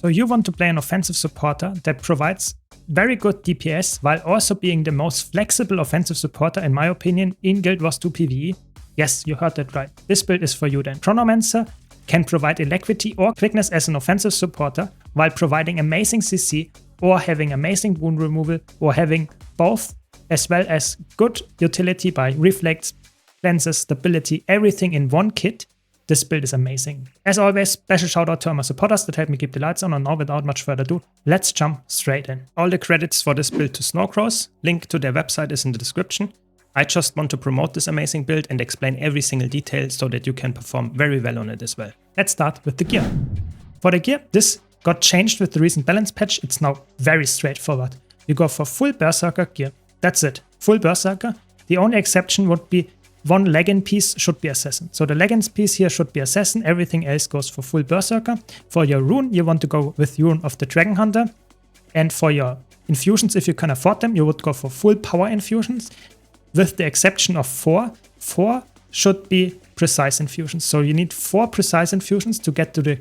So you want to play an offensive supporter that provides very good DPS while also being the most flexible offensive supporter in my opinion in Guild Wars 2 PvE. Yes, you heard that right. This build is for you then. Chronomancer can provide alacrity or quickness as an offensive supporter while providing amazing CC or having amazing wound removal or having both, as well as good utility by reflex, cleanses, stability, everything in one kit. This build is amazing. As always, special shout out to all my supporters that help me keep the lights on, and now without much further ado, let's jump straight in. All the credits for this build to Snowcrows, link to their website is in the description. I just want to promote this amazing build and explain every single detail so that you can perform very well on it as well. Let's start with the gear. For the gear, this got changed with the recent balance patch. It's now very straightforward. You go for full Berserker gear. That's it. Full Berserker. The only exception would be one legging piece should be Assassin. So the leggings piece here should be Assassin. Everything else goes for full Berserker. For your rune, you want to go with Rune of the Dragon Hunter. And for your infusions, if you can afford them, you would go for full power infusions. With the exception of 4. 4 should be precise infusions. So you need 4 precise infusions to get to the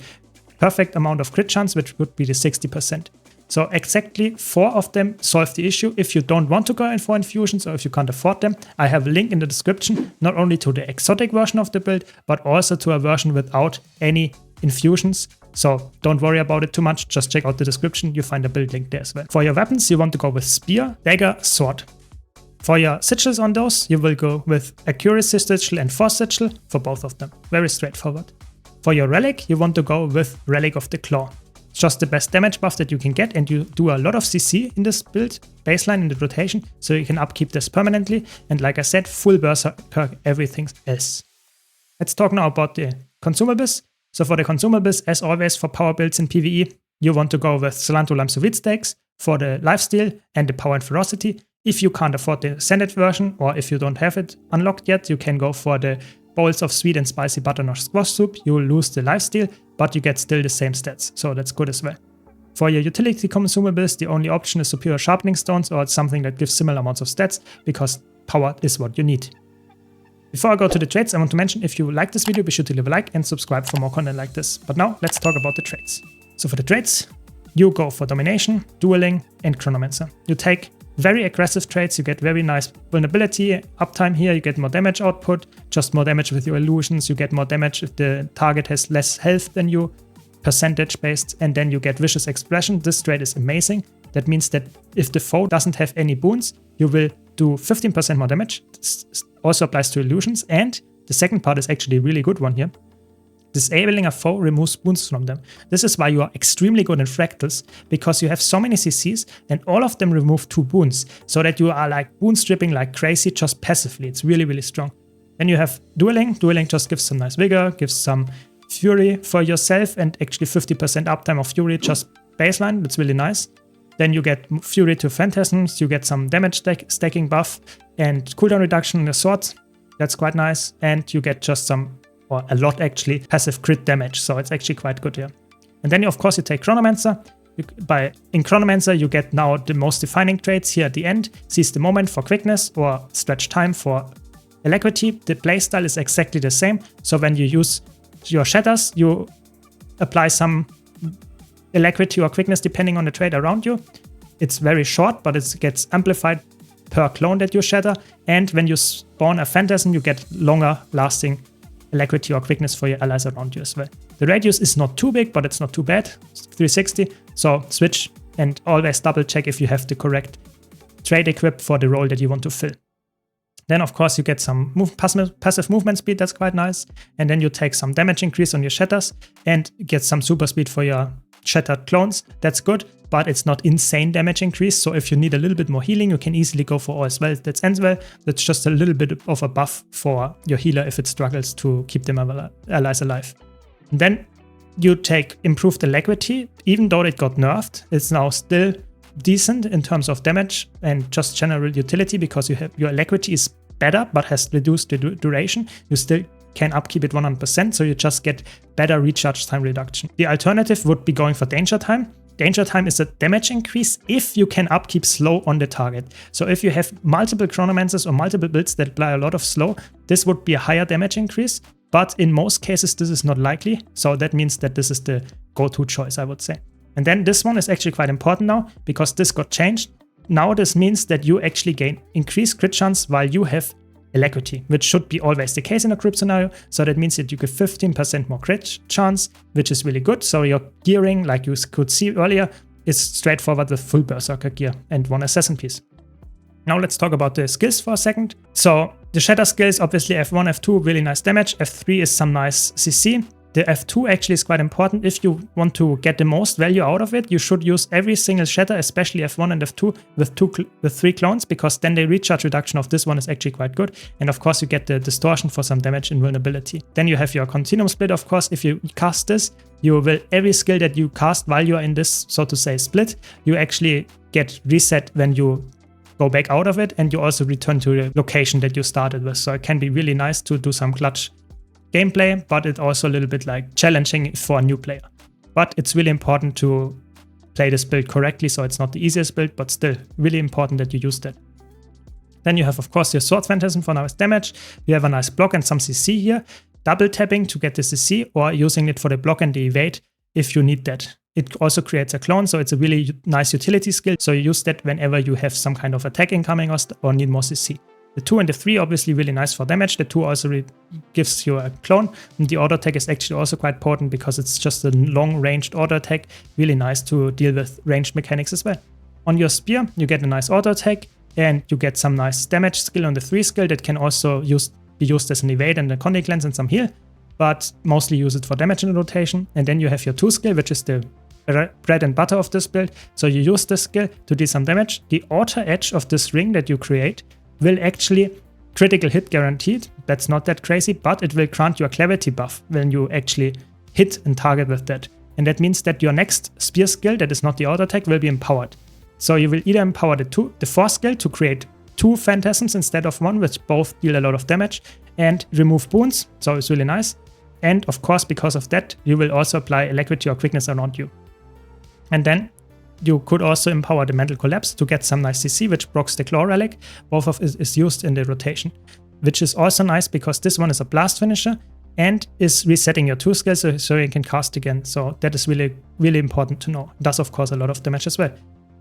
perfect amount of crit chance, which would be the 60%. So exactly 4 of them solve the issue. If you don't want to go in for infusions or if you can't afford them, I have a link in the description, not only to the exotic version of the build, but also to a version without any infusions. So don't worry about it too much. Just check out the description. You find a build link there as well. For your weapons, you want to go with Spear, Dagger, Sword. For your sigils on those, you will go with Accuracy Sigil and Force Sigil for both of them. Very straightforward. For your relic, you want to go with Relic of the Claw. It's just the best damage buff that you can get, and you do a lot of CC in this build, baseline in the rotation, so you can upkeep this permanently. And like I said, full Berserker everything else. Let's talk now about the consumables. So for the consumables, as always for power builds in PvE, you want to go with Cilantro Lime Sous Vide Steaks for the lifesteal and the power and ferocity. If you can't afford the Senate version, or if you don't have it unlocked yet, you can go for the bowls of sweet and spicy butternut squash soup. You will lose the lifesteal, but you get still the same stats, so that's good as well. For your utility consumables, the only option is Superior Sharpening Stones or something that gives similar amounts of stats, because power is what you need. Before I go to the trades, I want to mention, if you like this video, be sure to leave a like and subscribe for more content like this. But now, let's talk about the trades. So for the trades, you go for Domination, Dueling, and Chronomancer. You take very aggressive trades, you get very nice vulnerability, uptime here, you get more damage output, just more damage with your illusions, you get more damage if the target has less health than you, percentage based, and then you get Vicious Expression. This trade is amazing. That means that if the foe doesn't have any boons, you will do 15% more damage. This also applies to illusions, and the second part is actually a really good one here. Disabling a foe removes boons from them. This is why you are extremely good in fractals, because you have so many CCs and all of them remove 2 boons, so that you are like boon stripping like crazy just passively. It's really, really strong. Then you have Dueling. Dueling just gives some nice vigor, gives some fury for yourself, and actually 50% uptime of fury just baseline. That's really nice. Then you get fury to phantasms, you get some damage stacking buff and cooldown reduction in the swords. That's quite nice. And you get just some, or a lot actually, passive crit damage, so it's actually quite good here. And then of course you take Chronomancer. In Chronomancer you get now the most defining traits here at the end. Seize the moment for quickness or stretch time for alacrity. The playstyle is exactly the same, so when you use your shatters, you apply some alacrity or quickness depending on the trait around you. It's very short, but it gets amplified per clone that you shatter, and when you spawn a phantasm you get longer lasting alacrity or quickness for your allies around you as well. The radius is not too big, but it's not too bad. It's 360, so switch and always double check if you have the correct trait equipped for the role that you want to fill. Then of course you get some passive movement speed, that's quite nice. And then you take some damage increase on your shatters and get some super speed for your shattered clones. That's good, but it's not insane damage increase. So if you need a little bit more healing, you can easily go for All's Well, That Ends Well. That's just a little bit of a buff for your healer if it struggles to keep them allies alive. And then you take Improved Alacrity. Even though it got nerfed, it's now still decent in terms of damage and just general utility, because you have your alacrity is better but has reduced the duration. You still can upkeep it 100%, so you just get better recharge time reduction. The alternative would be going for Danger Time. Danger Time is a damage increase if you can upkeep slow on the target. So if you have multiple Chronomancers or multiple builds that apply a lot of slow, this would be a higher damage increase, but in most cases this is not likely, so that means that this is the go-to choice, I would say. And then this one is actually quite important now because this got changed. Now this means that you actually gain increased crit chance while you have alacrity, which should be always the case in a group scenario. So that means that you get 15% more crit chance, which is really good. So your gearing, like you could see earlier, is straightforward with full Berserker gear and 1 assassin piece. Now let's talk about the skills for a second. So the Shatter skills, obviously F1, F2, really nice damage. F3 is some nice CC. The F2 actually is quite important. If you want to get the most value out of it, you should use every single Shatter, especially F1 and F2 with 3 clones, because then the recharge reduction of this one is actually quite good. And of course you get the distortion for some damage and vulnerability. Then you have your Continuum split, of course. If you cast this, you will, every skill that you cast while you are in this, so to say, split, you actually get reset when you go back out of it, and you also return to the location that you started with. So it can be really nice to do some clutch gameplay, but it's also a little bit like challenging for a new player. But it's really important to play this build correctly, so it's not the easiest build, but still really important that you use that. Then you have, of course, your Sword Phantasm for nice damage. You have a nice block and some CC here. Double tapping to get the CC, or using it for the block and the evade if you need that. It also creates a clone, so it's a really nice utility skill. So you use that whenever you have some kind of attack incoming or need more CC. The 2 and the 3 obviously really nice for damage. The 2 also gives you a clone. And the auto attack is actually also quite potent because it's just a long-ranged auto attack. Really nice to deal with ranged mechanics as well. On your spear, you get a nice auto attack and you get some nice damage skill on the 3 skill that can also be used as an evade and a contact lens and some heal, but mostly use it for damage in rotation. And then you have your 2 skill, which is the bread and butter of this build. So you use this skill to deal some damage. The outer edge of this ring that you create will actually critical hit guaranteed. That's not that crazy, but it will grant you a clarity buff when you actually hit and target with that. And that means that your next spear skill, that is not the auto attack, will be empowered. So you will either empower the 4 skill to create 2 phantasms instead of 1, which both deal a lot of damage, and remove boons, so it's really nice. And of course, because of that, you will also apply alacrity or quickness around you. And then you could also empower the Mental Collapse to get some nice CC, which procs the Claw Relic. Both of it is used in the rotation, which is also nice because this one is a blast finisher and is resetting your 2 skills so you can cast again. So that is really, really important to know. Does of course a lot of damage as well.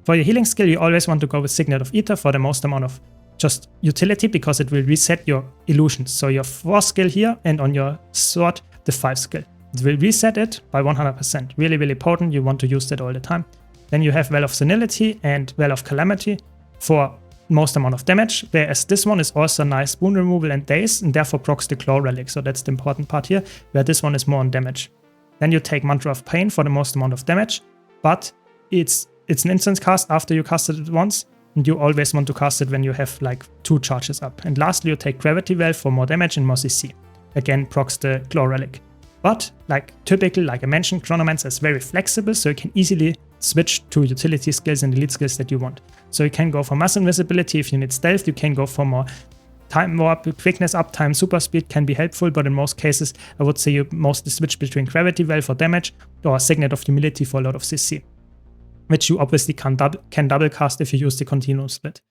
For your healing skill, you always want to go with Signet of Ether for the most amount of just utility because it will reset your illusions. So your 4 skill here and on your sword, the 5 skill. It will reset it by 100%. Really, really potent. You want to use that all the time. Then you have Well of Senility and Well of Calamity for most amount of damage, whereas this one is also nice boon removal and daze, and therefore procs the Claw Relic. So that's the important part here, where this one is more on damage. Then you take Mantra of Pain for the most amount of damage, but it's an instant cast after you cast it once, and you always want to cast it when you have like 2 charges up. And lastly, you take Gravity Well for more damage and more CC. Again, procs the Claw Relic. But like typical, like I mentioned, Chronomancer is very flexible, so you can easily switch to utility skills and elite skills that you want. So you can go for mass invisibility if you need stealth, you can go for more time warp, quickness uptime, super speed can be helpful, but in most cases I would say you mostly switch between Gravity Well for damage or Signet of Humility for a lot of CC, which you obviously can double cast if you use the Continuum split.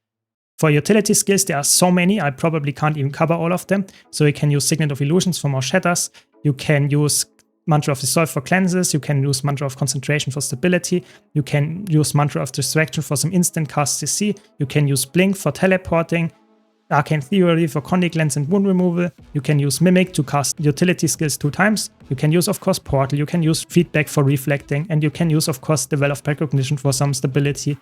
For utility skills, there are so many, I probably can't even cover all of them. So you can use Signet of Illusions for more shatters, you can use Mantra of Dissolve for cleanses, you can use Mantra of Concentration for stability, you can use Mantra of Distraction for some instant cast CC, you can use Blink for teleporting, Arcane Theory for Contact Lens and wound removal, you can use Mimic to cast utility skills 2 times, you can use of course Portal, you can use Feedback for reflecting, and you can use of course the Well of Precognition for some stability,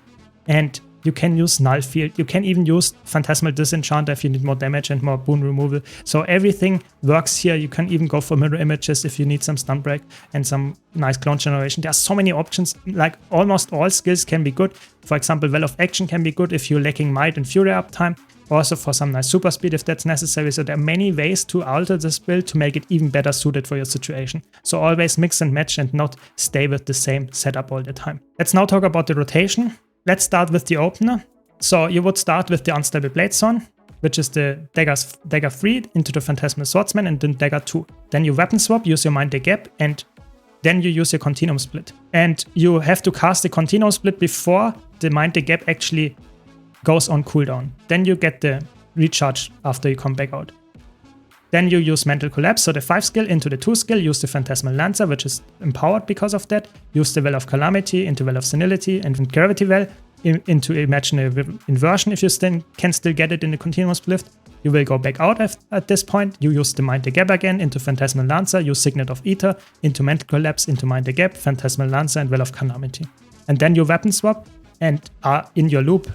and you can use Null Field, you can even use Phantasmal Disenchanter if you need more damage and more boon removal. So everything works here. You can even go for mirror images if you need some stun break and some nice clone generation. There are so many options, like almost all skills can be good. For example, Well of Action can be good if you're lacking Might and Fury uptime. Also for some nice super speed if that's necessary. So there are many ways to alter this build to make it even better suited for your situation. So always mix and match and not stay with the same setup all the time. Let's now talk about the rotation. Let's start with the opener. So you would start with the Unstable Bladestone, which is the Dagger 3 into the Phantasmal Swordsman and then Dagger 2. Then you weapon swap, use your Mind the Gap, and then you use your Continuum Split. And you have to cast the Continuum Split before the Mind the Gap actually goes on cooldown. Then you get the recharge after you come back out. Then you use Mental Collapse, so the 5 skill into the 2 skill, use the Phantasmal Lancer, which is empowered because of that, use the Well of Calamity into Well of Senility, and Gravity Well into Imaginary Inversion if you can still get it in the Continuum Spliff. You will go back out at this point, you use the Mind the Gap again into Phantasmal Lancer, use Signet of Ether into Mental Collapse into Mind the Gap, Phantasmal Lancer and Well of Calamity. And then you weapon swap and are in your loop,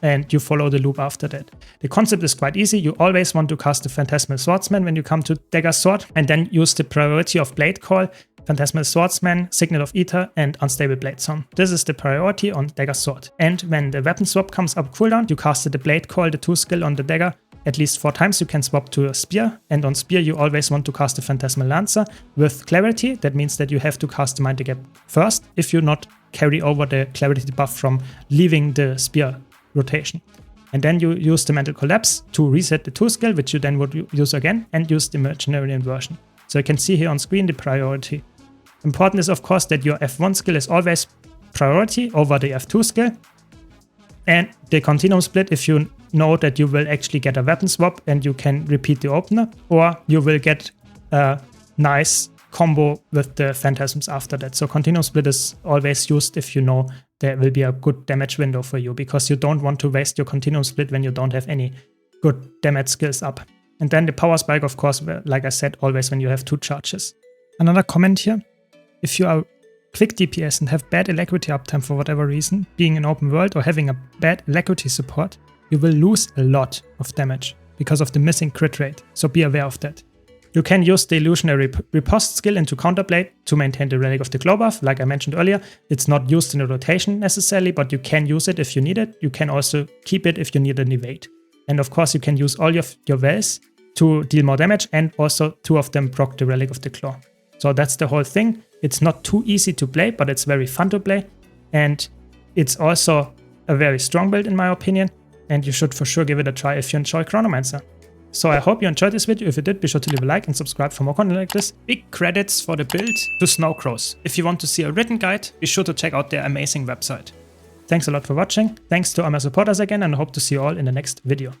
and you follow the loop after that. The concept is quite easy. You always want to cast the Phantasmal Swordsman when you come to Dagger Sword, and then use the priority of Blade Call, Phantasmal Swordsman, Signet of Ether, and Unstable Blade Song. This is the priority on Dagger Sword. And when the weapon swap comes up cooldown, you casted the Blade Call, the 2 skill on the dagger, at least 4 times. You can swap to a Spear, and on Spear you always want to cast the Phantasmal Lancer with Clarity. That means that you have to cast the Mind the Gap first if you not carry over the Clarity buff from leaving the Spear rotation. And then you use the Mental Collapse to reset the 2 skill, which you then would use again, and use the Imaginary Inversion. So you can see here on screen the priority. Important is of course that your F1 skill is always priority over the F2 skill, and the Continuum Split if you know that you will actually get a weapon swap and you can repeat the opener, or you will get a nice combo with the Phantasms after that. So Continuum Split is always used if you know there will be a good damage window for you, because you don't want to waste your Continuum Split when you don't have any good damage skills up. And then the Power Spike, of course, like I said, always when you have 2 charges. Another comment here. If you are quick DPS and have bad alacrity uptime for whatever reason, being in open world or having a bad alacrity support, you will lose a lot of damage because of the missing crit rate, so be aware of that. You can use the Illusionary Riposte skill into Counterblade to maintain the Relic of the Glow buff. Like I mentioned earlier, it's not used in a rotation necessarily, but you can use it if you need it. You can also keep it if you need an evade. And of course you can use all your wells to deal more damage, and also 2 of them proc the Relic of the Claw. So that's the whole thing. It's not too easy to play, but it's very fun to play. And it's also a very strong build in my opinion. And you should for sure give it a try if you enjoy Chronomancer. So I hope you enjoyed this video. If you did, be sure to leave a like and subscribe for more content like this. Big credits for the build to Snowcrows. If you want to see a written guide, be sure to check out their amazing website. Thanks a lot for watching. Thanks to all my supporters again, and I hope to see you all in the next video.